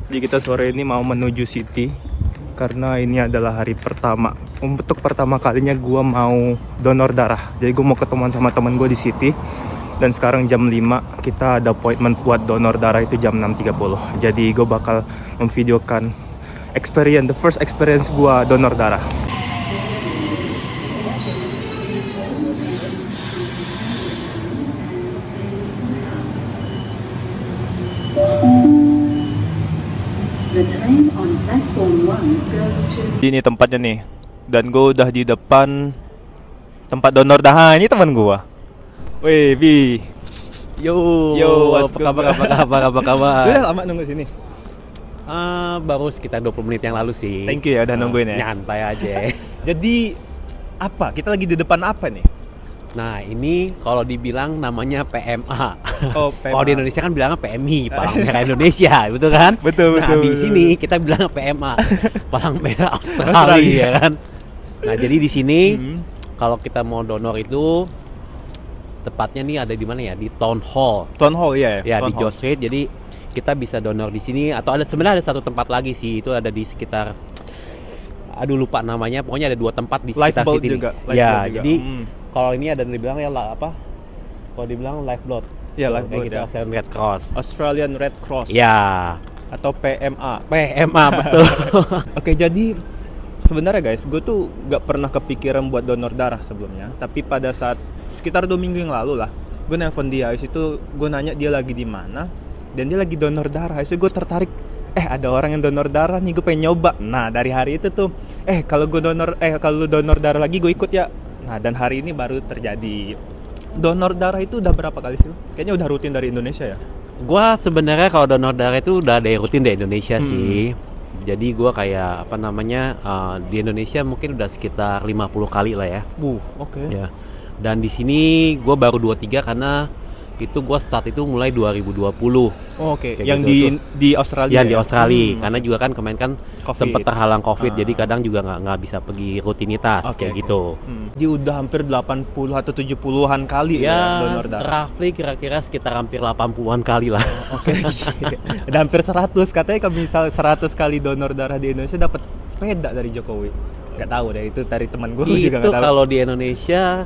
Jadi kita sore ini mau menuju City karena ini adalah hari pertama. Untuk pertama kalinya gue mau donor darah. Jadi gue mau ketemuan sama teman gue di City. Dan sekarang jam 5 kita ada appointment buat donor darah itu jam 6.30. Jadi gue bakal memvideokan the first experience gue donor darah. Ini tempatnya nih, dan gue udah di depan tempat donor darah. Ini teman gue. Wih, Bi. Yo, apa kabar? Lu udah lama nunggu sini? Baru sekitar 20 menit yang lalu sih. Thank you ya udah nungguin ya. Nyantai aja. Jadi apa? Kita lagi di depan apa nih? Nah, ini kalau dibilang namanya PMA. Oh, PMA. Kalau di Indonesia kan bilangnya PMI, Palang Merah Indonesia, betul kan? Betul. Di sini kita bilang PMA, Palang Merah Australia, ya kan? Nah, jadi di sini kalau kita mau donor itu tepatnya nih ada di mana ya? Di Town Hall. Town Hall ya. Ya, di George Street. Jadi kita bisa donor di sini atau sebenarnya ada satu tempat lagi sih, itu ada di sekitar lupa namanya, pokoknya ada 2 tempat di sekitar sini. Ya, jadi kalau ini ada dibilang ya apa? Kalau dibilang Lifeblood. Ya, Lifeblood. Gitu, ya. Australian Red Cross. Australian Red Cross. Ya. Atau PMA. PMA betul. Oke, jadi sebenarnya guys, gue tuh gak pernah kepikiran buat donor darah sebelumnya. Tapi pada saat sekitar 2 minggu yang lalu lah, gue nelfon dia. Habis itu gue nanya dia lagi di mana, dan dia lagi donor darah. Habis itu gue tertarik. Ada orang yang donor darah nih, gue pengen nyoba. Nah, dari hari itu tuh, kalau lu donor darah lagi, gue ikut ya. Nah, dan hari ini baru terjadi. Donor darah itu udah berapa kali sih? Kayaknya udah rutin dari Indonesia ya? Gua sebenarnya kalau donor darah itu udah ada rutin di Indonesia sih. Jadi gua kayak di Indonesia mungkin udah sekitar 50 kali lah ya. Oke. Ya. Dan di sini gua baru 2-3 karena itu gua start itu mulai 2020. Oke. Yang gitu, di Australia. Yang di Australia, karena juga kan kemarin kan sempat terhalang COVID, jadi kadang juga nggak bisa pergi rutinitas kayak gitu. Dia udah hampir 80 atau 70-an kali ya donor darah. Roughly kira-kira sekitar hampir 80-an kali lah. Oke. Udah hampir 100, katanya kalau misal 100 kali donor darah di Indonesia dapat sepeda dari Jokowi. Gak tahu deh, itu dari teman gue juga gak tahu. Itu kalau di Indonesia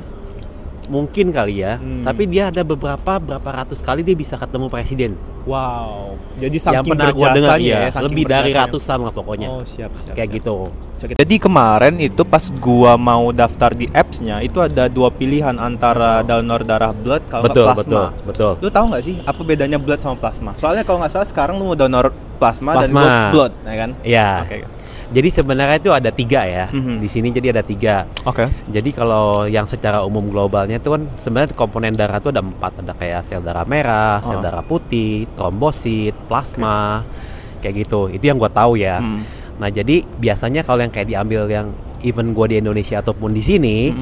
mungkin kali ya, tapi dia ada berapa ratus kali dia bisa ketemu presiden. Wow, jadi saking yang pernah gue dengar ya, lebih dari ratusan lah pokoknya. Oh siap. Kayak gitu. Jadi kemarin itu pas gua mau daftar di apps-nya itu ada 2 pilihan antara donor darah blood kalau plasma. Betul. Lu tahu nggak sih apa bedanya blood sama plasma? Soalnya kalau nggak salah sekarang lu mau donor plasma. Dan blood, ya kan? Iya. Okay. Jadi sebenarnya itu ada 3 ya. Di sini jadi ada 3. Oke. Jadi kalau yang secara umum globalnya itu kan sebenarnya komponen darah itu ada 4. Ada kayak sel darah merah, sel darah putih, trombosit, plasma, kayak gitu. Itu yang gua tahu ya. Nah, jadi biasanya kalau yang kayak diambil yang even gua di Indonesia ataupun di sini,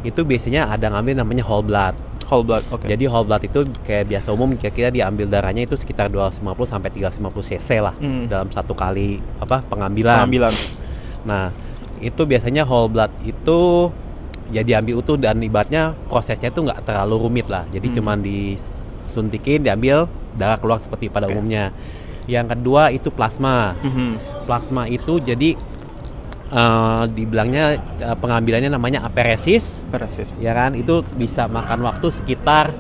itu biasanya ada ngambil namanya whole blood. Whole blood, oke. Jadi whole blood itu kayak biasa umum kira-kira diambil darahnya itu sekitar 250 sampai 350 cc lah dalam satu kali pengambilan. Nah, itu biasanya whole blood itu ya diambil utuh dan ibaratnya prosesnya itu nggak terlalu rumit lah. Jadi cuman disuntikin, diambil, darah keluar seperti pada umumnya. Yang kedua itu plasma. Plasma itu jadi dibilangnya pengambilannya namanya aperesis, ya kan? Itu bisa makan waktu sekitar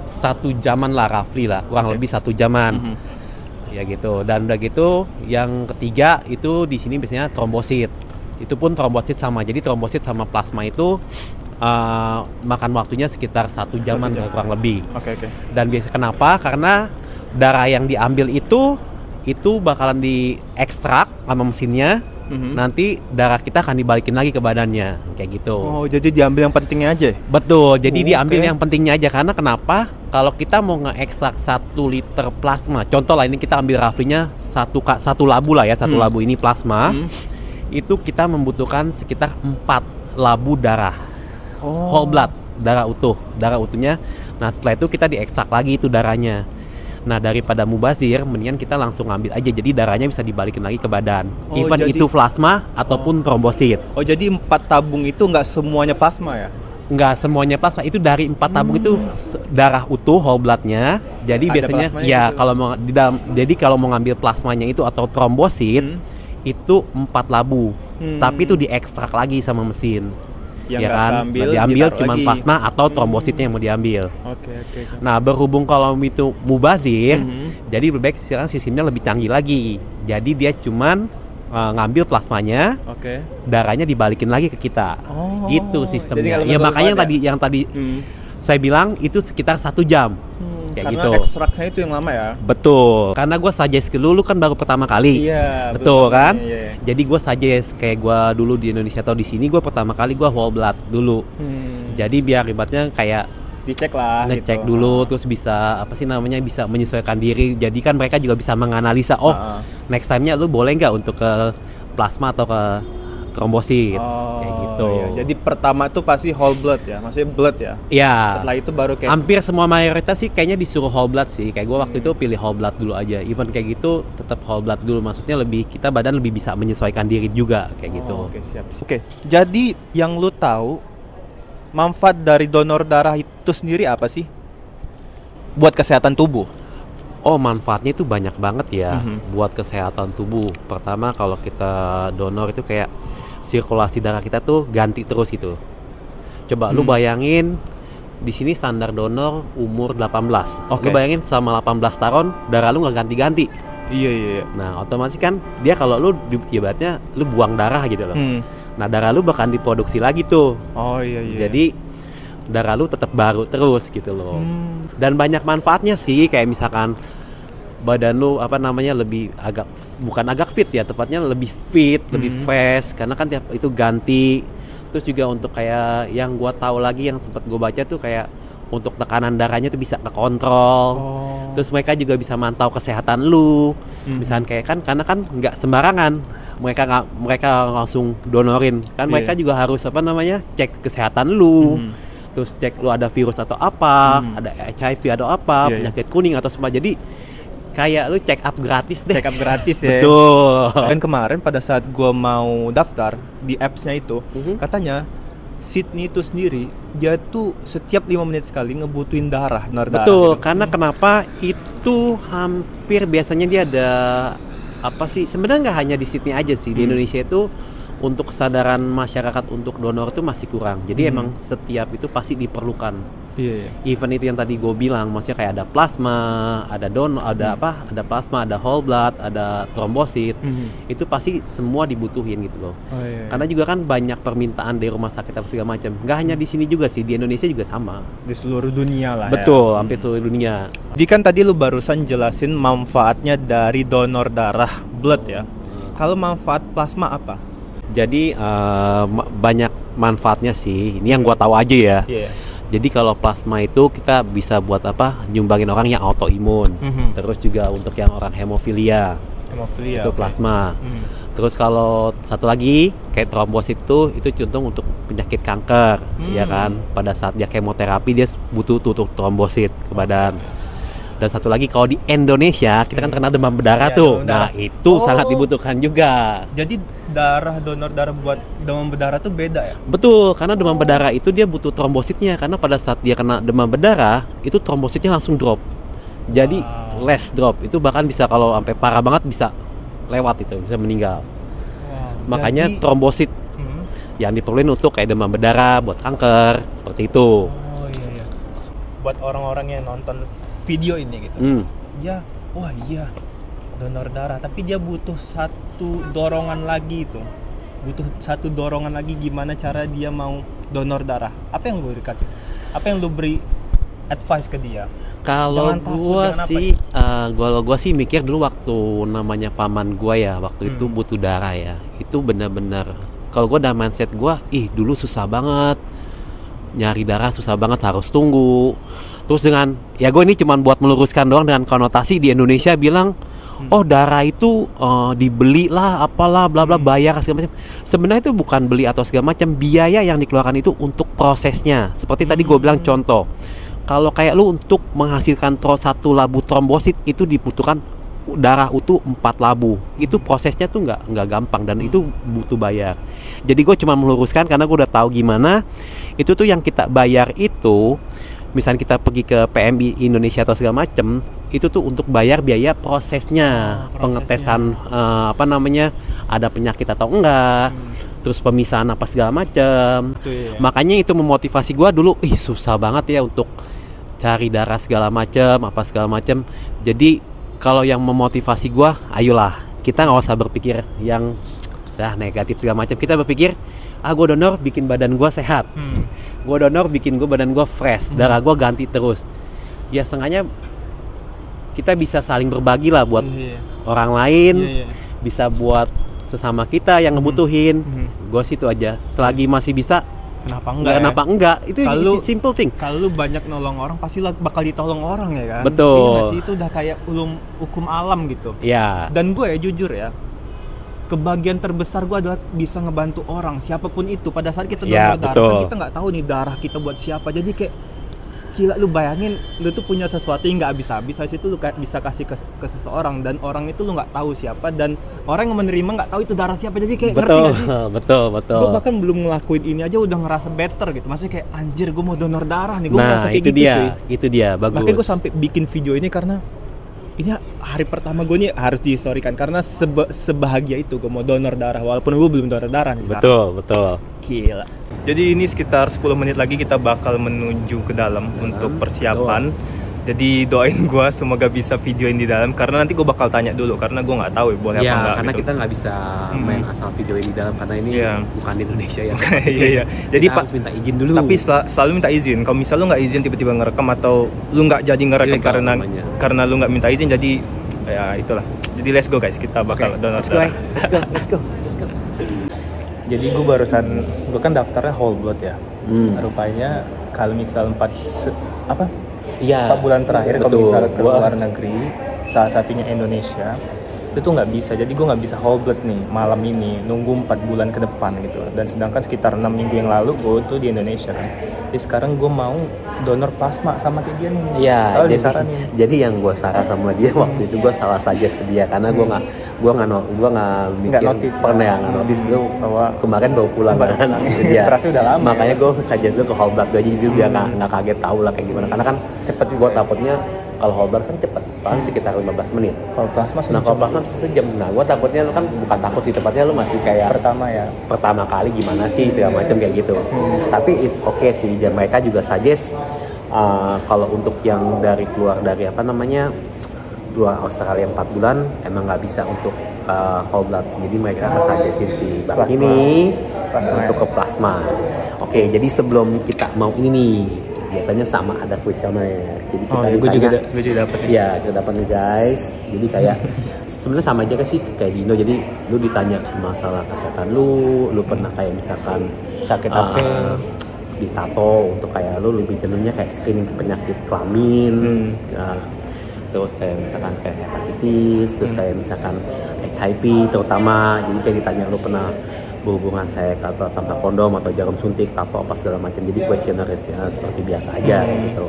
1 jaman lah, roughly lah, kurang lebih 1 jaman, ya gitu. Dan udah gitu, yang ketiga itu di sini biasanya trombosit. Itu pun trombosit sama. Jadi trombosit sama plasma itu makan waktunya sekitar 1 jaman kurang lebih. Oke. Dan biasa kenapa? Karena darah yang diambil itu bakalan diekstrak sama mesinnya. Nanti darah kita akan dibalikin lagi ke badannya kayak gitu. Oh, jadi diambil yang pentingnya aja? Betul, jadi diambil yang pentingnya aja. Karena kenapa? Kalau kita mau ngeekstrak 1 liter plasma, contoh lah ini kita ambil roughly-nya 1 labu lah ya, 1 labu ini plasma, itu kita membutuhkan sekitar 4 labu darah, whole blood, darah utuhnya. Nah, setelah itu kita diekstrak lagi itu darahnya. Nah, daripada mubazir, mendingan kita langsung ambil aja. Jadi darahnya bisa dibalikin lagi ke badan. Even itu plasma ataupun trombosit. Oh, jadi 4 tabung itu nggak semuanya plasma ya? nggak semuanya plasma, itu dari 4 tabung itu darah utuh whole bloodnya. Jadi Ada biasanya plasmanya ya gitu. kalau mau di dalam, jadi kalau mau ngambil plasmanya itu atau trombosit itu 4 labu. Tapi itu diekstrak lagi sama mesin. Yang Ya nggak kan? keambil, Nah, diambil ditaruh cuma lagi. plasma atau trombositnya yang mau diambil. Oke. Nah, berhubung kalau itu mubazir, jadi lebih baik sekarang sistemnya lebih canggih lagi. Jadi dia cuman ngambil plasmanya, Oke. darahnya dibalikin lagi ke kita. Oh, Itu jadi sistemnya. kalau Ya nggak makanya salah yang tadi saya bilang itu sekitar 1 jam. Kayak karena gitu. ekstraknya itu yang lama ya. Betul. Karena gue suggest ke lu kan baru pertama kali. Iya. Betul kan? Iya. Jadi gue suggest kayak gue dulu di Indonesia atau di sini, gue pertama kali gue whole blood dulu. Jadi biar ibaratnya kayak Dicek lah. ngecek gitu. dulu, terus bisa apa sih namanya, bisa menyesuaikan diri. Jadi kan mereka juga bisa menganalisa, oh next time-nya lu boleh nggak untuk ke plasma atau ke trombosit, kayak gitu. Iya. Jadi pertama tuh pasti whole blood ya, maksudnya blood ya. Iya. Setelah itu baru kayak Hampir semua mayoritas sih kayaknya disuruh whole blood sih. Kayak gue waktu itu pilih whole blood dulu aja. Even kayak gitu tetap whole blood dulu. Maksudnya lebih kita badan lebih bisa menyesuaikan diri juga kayak gitu. Oke, siap. Oke. Jadi yang lu tahu manfaat dari donor darah itu sendiri apa sih? Buat kesehatan tubuh. Oh, manfaatnya itu banyak banget ya buat kesehatan tubuh. Pertama kalau kita donor itu kayak sirkulasi darah kita tuh ganti terus gitu. Coba lu bayangin di sini standar donor umur 18. Oke. Lu bayangin selama 18 tahun darah lu nggak ganti-ganti. Iya. Nah, otomatis kan dia kalau lu ibaratnya lu buang darah gitu loh. Nah, darah lu bakal diproduksi lagi tuh. Oh iya. Jadi darah lu tetap baru terus gitu loh. Dan banyak manfaatnya sih, kayak misalkan badan lu apa namanya lebih bukan agak fit ya, tepatnya lebih fit, lebih fresh karena kan tiap itu ganti. Terus juga untuk kayak yang gua tahu lagi yang sempat gua baca tuh kayak untuk tekanan darahnya tuh bisa kekontrol. Terus mereka juga bisa mantau kesehatan lu. Misalkan kayak kan karena kan nggak sembarangan mereka langsung donorin kan, mereka juga harus apa namanya cek kesehatan lu. Terus cek lu ada virus atau apa, ada HIV atau apa, penyakit kuning atau semua. Jadi kayak lu check up gratis deh. Check up gratis ya. Betul. Dan kemarin pada saat gua mau daftar di apps-nya itu, katanya Sydney itu sendiri dia tuh setiap 5 menit sekali ngebutuhin darah, donor darah. Betul, gitu. karena kenapa itu hampir biasanya dia ada apa sih? Sebenarnya nggak hanya di Sydney aja sih, di Indonesia itu untuk kesadaran masyarakat untuk donor itu masih kurang. Jadi emang setiap itu pasti diperlukan. Iya. Event itu yang tadi gue bilang, maksudnya kayak ada plasma, ada ada apa? Ada plasma, ada whole blood, ada trombosit. Itu pasti semua dibutuhin gitu loh. Oh, iya. Karena juga kan banyak permintaan dari rumah sakit apa segala macam. Nggak hanya di sini juga sih, di Indonesia juga sama. Di seluruh dunia lah. Betul, hampir seluruh dunia. Jadi kan tadi lu barusan jelasin manfaatnya dari donor darah blood ya. Kalau manfaat plasma apa? Jadi banyak manfaatnya sih. Ini yang gua tahu aja ya. Iya. Jadi kalau plasma itu kita bisa buat apa? Nyumbangin orang yang autoimun. Terus juga untuk yang orang hemofilia. Hemofilia. Itu plasma. Terus kalau satu lagi kayak trombosit itu contoh untuk penyakit kanker, ya kan? Pada saat dia kemoterapi dia butuh tutup trombosit ke badan. Dan satu lagi kalau di Indonesia kita kan terkenal demam berdarah Ya, tuh. demam Nah, berdarah. itu sangat dibutuhkan juga. Jadi donor darah buat demam berdarah tuh beda ya? Betul, karena demam berdarah itu dia butuh trombositnya, karena pada saat dia kena demam berdarah itu trombositnya langsung drop. Jadi less drop. Itu bahkan bisa kalau sampai parah banget bisa lewat itu, bisa meninggal. Makanya jadi- trombosit yang diperluin untuk kayak demam berdarah, buat kanker, seperti itu. Oh iya. Buat orang-orang yang nonton video ini gitu. Dia, wah iya, donor darah, tapi dia butuh satu dorongan lagi itu. Butuh satu dorongan lagi gimana cara dia mau donor darah. Apa yang lu berikan sih? Apa yang lu beri advice ke dia? Kalau Jangan takut, gua jangan apa sih, gua sih mikir dulu waktu namanya paman gua ya, waktu itu butuh darah ya. Itu benar-benar kalau gua udah mindset gua, dulu susah banget. Nyari darah susah banget, harus tunggu. Terus dengan ya gue ini cuman buat meluruskan doang dengan konotasi di Indonesia bilang, oh darah itu dibeli lah, apalah, bla bla, bayar segala macam. Sebenarnya itu bukan beli atau segala macam, biaya yang dikeluarkan itu untuk prosesnya. Seperti tadi gue bilang contoh, kalau kayak lu untuk menghasilkan satu labu trombosit itu dibutuhkan darah utuh 4 labu. Itu prosesnya tuh nggak gampang dan itu butuh bayar. Jadi gue cuma meluruskan karena gue udah tahu gimana. Itu tuh yang kita bayar itu, misalnya kita pergi ke PMI Indonesia atau segala macem, itu tuh untuk bayar biaya prosesnya, pengetesan ada penyakit atau enggak, terus pemisahan apa segala macem. Makanya itu memotivasi gue dulu, susah banget ya untuk cari darah segala macem. Jadi kalau yang memotivasi gue, ayolah kita nggak usah berpikir yang negatif segala macam. Kita berpikir, gue donor bikin badan gue sehat. Gue donor bikin badan gue fresh, darah gue ganti terus. Ya sengaja kita bisa saling berbagi lah buat orang lain, bisa buat sesama kita yang ngebutuhin. Gue situ aja. Selagi masih bisa, kenapa enggak? Itu simple thing. Kalau lu banyak nolong orang, pasti bakal ditolong orang ya kan. Betul. Itu udah kayak hukum alam gitu. Iya. Dan gue ya jujur ya, kebahagiaan terbesar gue adalah bisa ngebantu orang siapapun itu. Pada saat kita donor darah kan kita nggak tahu nih darah kita buat siapa, jadi kayak gila, lu bayangin lu tuh punya sesuatu yang nggak habis-habis, habis itu lu bisa kasih ke seseorang dan orang itu lu nggak tahu siapa, dan orang yang menerima nggak tahu itu darah siapa, jadi kayak ngerti nggak sih? Betul. Gue bahkan belum ngelakuin ini aja udah ngerasa better gitu, maksudnya kayak anjir gue mau donor darah nih, gue ngerasa kayak gitu cuy. Itu dia bagus. Makanya gue sampai bikin video ini karena ini hari pertama gue nih harus dihistorikan karena sebahagia itu gue mau donor darah walaupun gue belum donor darah nih sekarang. Betul. Gila. Jadi ini sekitar 10 menit lagi kita bakal menuju ke dalam untuk persiapan. Jadi doain gue semoga bisa videoin di dalam karena nanti gue bakal tanya dulu karena gue nggak tahu boleh apa enggak. Karena gitu. kita nggak bisa main asal videoin di dalam karena ini bukan di Indonesia ya. Iya. Jadi harus minta izin dulu. Tapi selalu minta izin. Kalau misal lu nggak izin tiba-tiba ngerekam atau lu nggak jadi ngerekam karena lu nggak minta izin, jadi ya itulah. Jadi let's go guys, kita bakal donor darah. Let's go. Jadi gue kan daftarnya whole blood ya. Rupanya kalau misal 4 bulan terakhir kalau misalnya ke luar negeri, salah satunya Indonesia, itu tuh nggak bisa. Jadi gue nggak bisa whole blood nih malam ini, nunggu 4 bulan ke depan gitu. Dan sedangkan sekitar 6 minggu yang lalu gue tuh di Indonesia kan. Jadi sekarang gue mau donor plasma sama kayak dia nih. Iya. Jadi yang gue saran sama dia waktu itu gue salah suggest ke dia karena gue nggak mikir pernah notice dulu bahwa kemarin baru pulang kan. Dia. Udah lama. Makanya gue suggest dulu ke whole blood aja jadi dia nggak kaget tahu lah kayak gimana karena kan cepet. Gue takutnya kalau whole blood kan cepet, paling sekitar 15 menit. Kalau plasma bisa sejam. Nah, gue takutnya lu kan bukan takut sih, tepatnya lu masih kayak pertama kali gimana sih segala macam kayak gitu. Tapi it's okay sih, dan mereka juga suggest kalau untuk yang keluar dari luar Australia 4 bulan emang nggak bisa untuk whole blood. Jadi mereka suggestin si bang ini untuk ke plasma. Oke, jadi sebelum kita mau ini nih, biasanya sama ada kuesioner. Jadi kita gue juga dapat. Iya, kita dapat nih guys. Jadi kayak sebenarnya sama aja sih kayak di Indo. Jadi lu ditanya masalah kesehatan lu pernah kayak misalkan sakit apa? Ditato untuk kayak lu lebih jenuhnya kayak screening ke penyakit kelamin. Terus kayak misalkan kayak hepatitis, terus kayak misalkan HIV terutama. Jadi kayak ditanya lu pernah berhubungan seks atau tanpa kondom atau jarum suntik atau apa segala macam. Jadi kuesioner seperti biasa aja kayak gitu.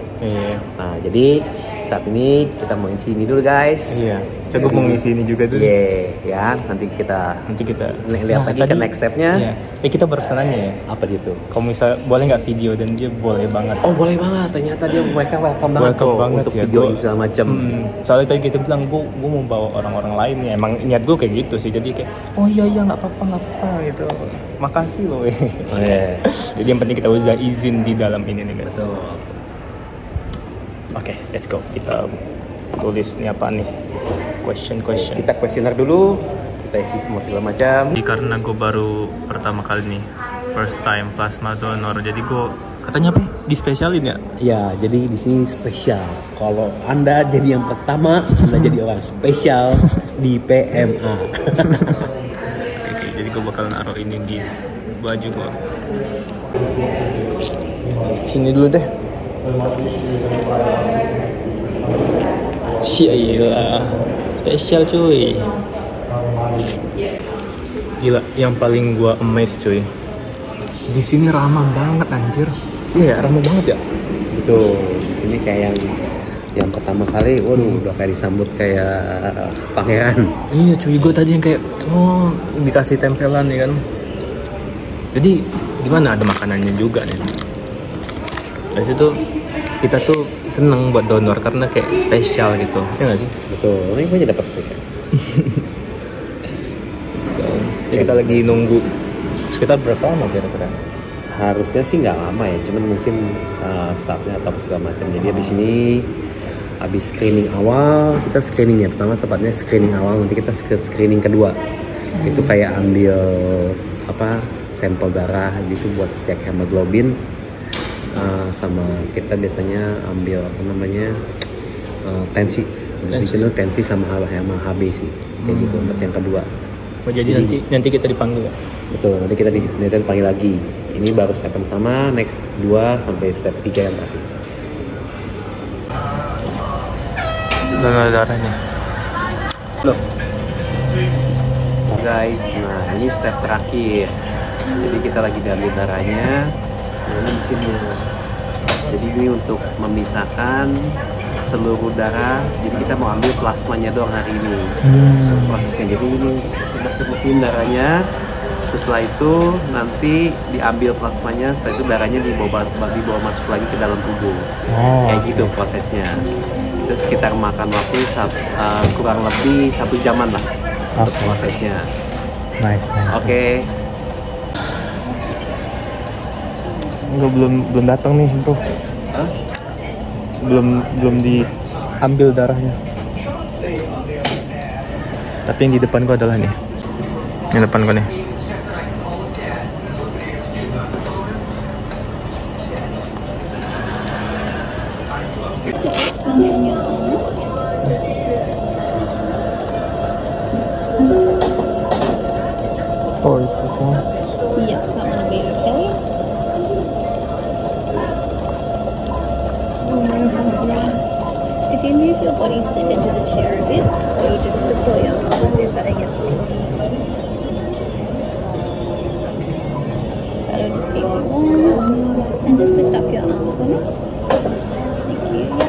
Nah, jadi saat ini kita mau isi ini dulu guys. Coba mau ngisi ini juga dulu. Ya, nanti kita lihat lagi tadi, ke next stepnya. Kita baru nanya ya. Apa gitu? Kalau misal boleh nggak video, dan dia boleh banget. Oh boleh banget. Ternyata dia mereka welcome banget untuk ya, videoin segala macam. Soalnya tadi kita bilang gue mau bawa orang-orang lain ya. Emang niat gue kayak gitu sih. Jadi kayak oh iya nggak apa-apa gitu. Makasih loh. Jadi yang penting kita udah izin di dalam ini nih guys. Betul. Oke, let's go. Kita tulis nih apa nih? Question. Kita kuesioner dulu. Kita isi semua segala macam. Jadi karena gue baru pertama kali nih, first time plasma donor. Jadi gue katanya apa? Dispesialin ya? Ya, jadi di sini spesial. Kalau Anda jadi yang pertama, Anda jadi orang spesial di PMA. Oke, jadi gue bakal naruh ini di baju gue. Sini dulu deh. Gila, spesial cuy. Gila, yang paling gua amazed cuy, di sini ramah banget anjir. Iya, ramah banget ya. Betul. Di sini kayak yang Yang pertama kali, waduh, udah kayak disambut kayak pangeran. Iya cuy, gue tadi yang kayak dikasih tempelan nih kan. Jadi gimana, ada makanannya juga nih. Dari situ kita tuh seneng buat donor karena kayak spesial gitu, ya nggak sih? Betul, ini gue aja dapet sih. Let's go. Ya, kita lagi nunggu sekitar berapa lama kira-kira? Harusnya sih nggak lama ya, cuman mungkin staffnya atau segala macam. Jadi abis ini, abis screening awal, kita screening ya, pertama tepatnya screening awal, nanti kita ke screening kedua. Itu kayak ambil sampel darah gitu buat cek hemoglobin, sama kita biasanya ambil tensi sama HB sih, kayak gitu untuk yang kedua. Oh, jadi nanti kita dipanggil. Betul, nanti kita dipanggil lagi. Ini baru step pertama, next 2 sampai step 3 yang terakhir. Donor darahnya. Loh. Guys, nah ini step terakhir. Jadi kita lagi diambil darahnya. Nah, ini mesinnya. Jadi ini untuk memisahkan seluruh darah. Jadi kita mau ambil plasmanya doang hari ini. Prosesnya. Jadi ini masuk mesin darahnya. Setelah itu nanti diambil plasmanya. Setelah itu darahnya dibawa masuk lagi ke dalam tubuh. Kayak gitu prosesnya. Itu sekitar makan waktu kurang lebih 1 jaman lah untuk prosesnya. Nice. Oke. Enggak, belum datang nih bro. Hah? Belum diambil darahnya. Tapi yang di depan gua adalah nih. Yang depan gua nih. Oh, is this one? Yeah, that will be okay. If you move your body to the edge of the chair a bit, or you just support your arm a bit better, yeah. That'll just keep you warm. And just lift up your arm for me. Thank you, yeah.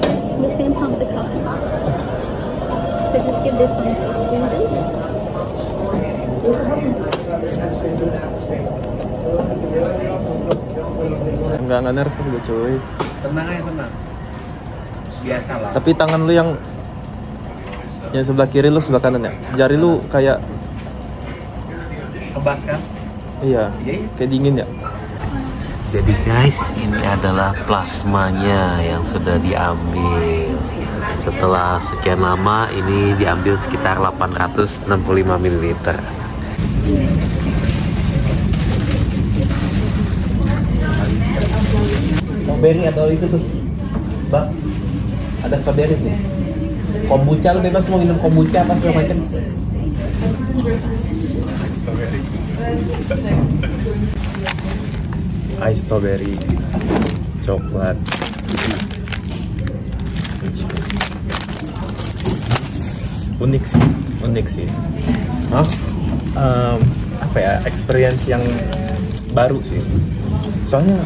I'm just going to pump the cuff up. So just give this one a few squeezes. Enggak nervous gue cuy. Tenang aja, tenang. Biasa lah. Tapi tangan lu yang sebelah kiri lu sebelah kanan ya. Jari lu kayak Kebas kan? iya, kayak dingin ya. Jadi guys, ini adalah plasmanya yang sudah diambil. Setelah sekian lama, ini diambil sekitar 865 ml. Strawberry atau itu tuh, Bang? Ada strawberry tuh. Kombucha, lu bebas mau minum kombucha apa segala macam. Ice strawberry, coklat. Unik sih. Hah? Apa ya, experience yang baru sih. Soalnya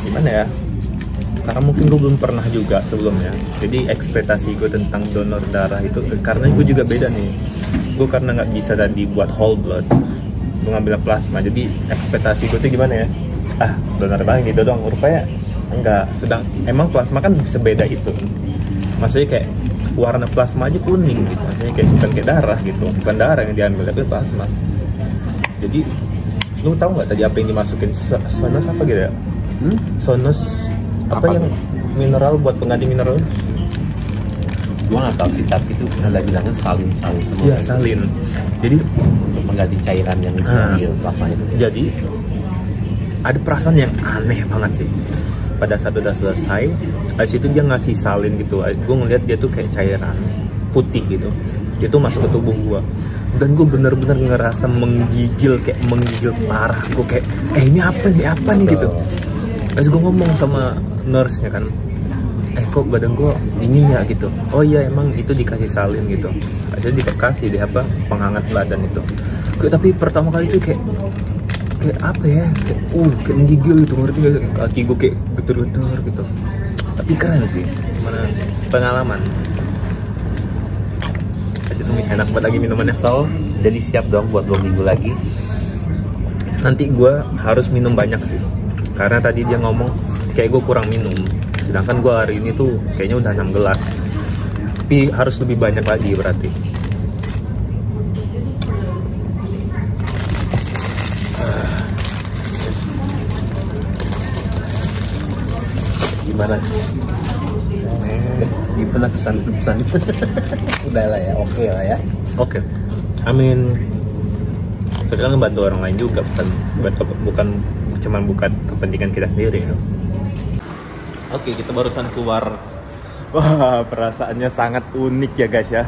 gimana ya? Karena mungkin gue belum pernah juga sebelumnya. Jadi ekspektasi gue tentang donor darah itu, karena gue juga beda nih. Gue karena nggak bisa tadi buat whole blood, gue ngambil plasma. Jadi ekspektasi gue tuh gimana ya? Donor darah gitu doang. Rupanya enggak. Emang plasma kan sebeda itu. Maksudnya kayak warna plasma aja kuning gitu. Maksudnya kayak bukan kayak darah gitu. Bukan darah yang diambil, tapi plasma. Jadi lu tahu nggak tadi apa yang dimasukin? Sonos apa gitu ya? Sonos apa yang mineral buat pengganti mineral? Gua nggak tahu sih, tapi itu ada bilangnya salin semua. Iya, salin. Jadi untuk mengganti cairan yang diambil plasma itu. Jadi ada perasaan yang aneh banget sih. Pada saat udah selesai, habis itu dia ngasih salin gitu. Gue ngeliat dia tuh kayak cairan putih gitu. Dia tuh masuk ke tubuh gue. Dan gue bener-bener ngerasa menggigil parah. Gue kayak, ini apa nih gitu. Terus gue ngomong sama nurse-nya kan, kok badan gue dingin ya gitu. Oh iya, emang itu dikasih salin gitu. Akhirnya dikasih penghangat badan itu. Tapi pertama kali itu kayak apa ya, kayak menggigil gitu, ngerti gak? Kaki gue kayak getar-getar gitu. Tapi keren sih, gimana pengalaman. Kasih tuh enak banget lagi minumannya. So, jadi siap dong buat 2 minggu lagi. Nanti gue harus minum banyak sih, karena tadi dia ngomong kayak gue kurang minum. Sedangkan gue hari ini tuh kayaknya udah 6 gelas. Tapi harus lebih banyak lagi berarti. Gimana? Gimana kesan-kesan? Udah lah ya, oke lah ya. Oke. I mean, kita kan ngebantu orang lain juga, bukan cuman bukan kepentingan kita sendiri. Ya. Oke, kita barusan keluar. Wah, perasaannya sangat unik ya guys ya.